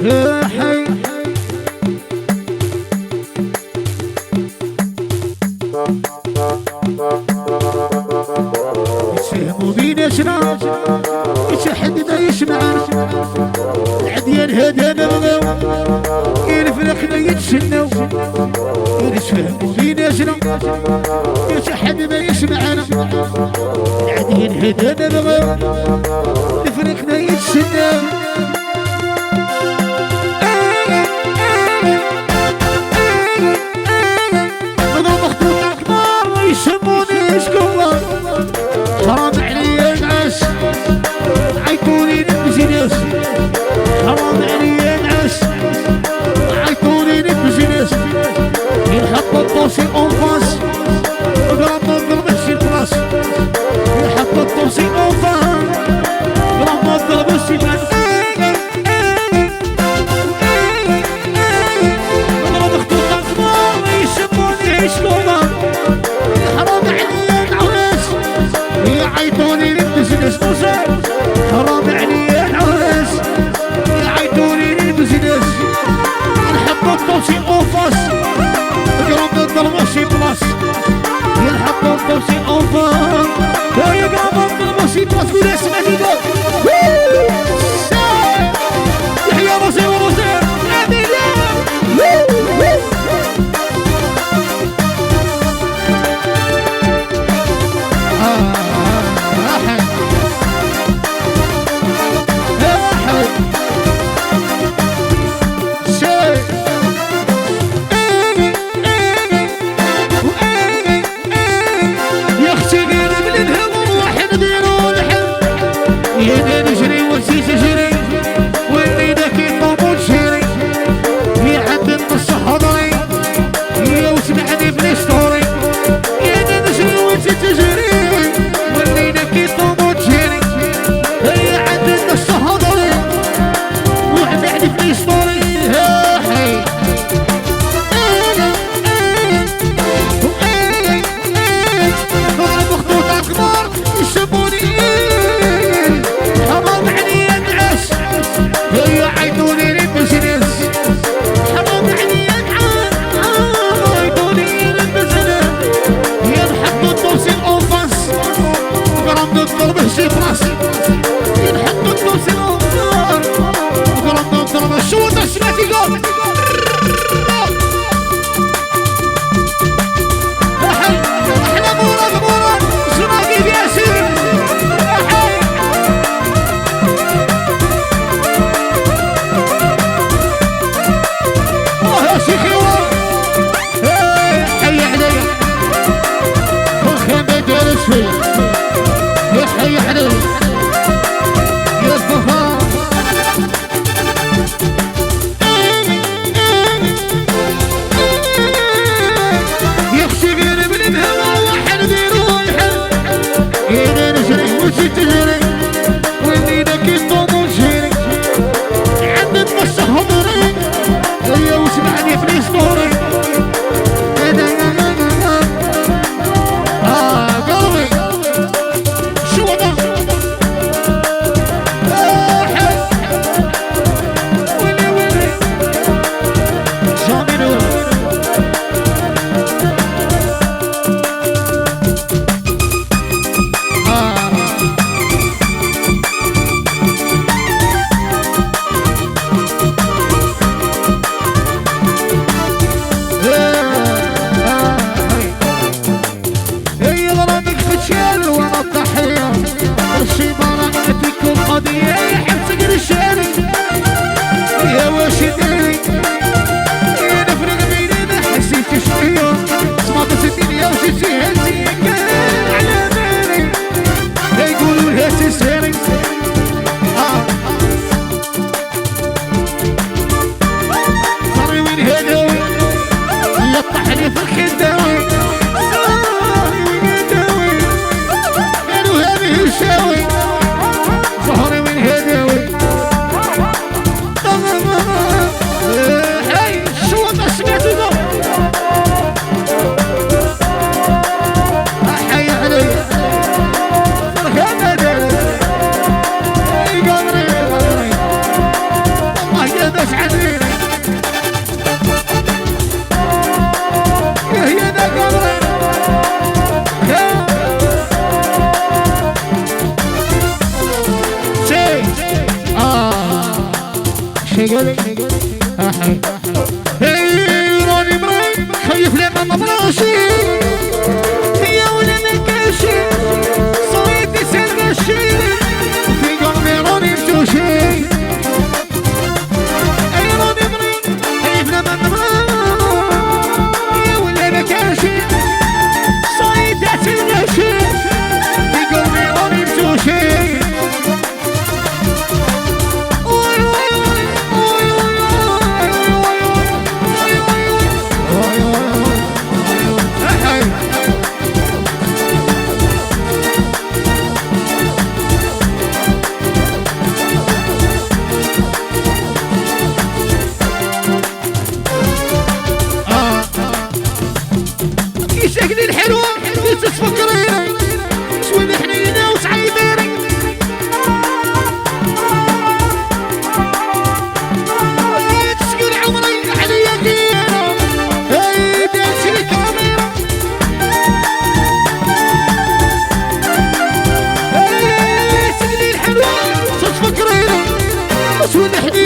يا حي يتفهموا بينا شنا يتحد ما يسمعنا العديان هذا نبغاو الفرقنا يتسناو يتفهموا بينا شنا يتحد ما يسمعنا العديان هذا نبغاو الفرقنا يتسناو حرام عليا نعس عيطوني نبزي ناس حرام عليا نعس عيطوني نبزي ناس ينحط الطوسي اون فاس غرام نضربش البلاص ينحط الطوسي اون فاس غرام نضربش البلاص شقلي احي راني مري خيف لنا مبراشي يا ولا مكاشي صويتي سرغشي في قلبي راني متوشي راني مري خيف لنا مبراشي يا ولا مكاشي صويتي سرغشي في قلبي راني متوشي شكلي الحلوة كنت تفكريني شوي حنينة وتعيبيني تسكن عمري عليا كيانا هاي دارتي الكاميرا شكلي الحلوة كنت تفكريني شوي حنينة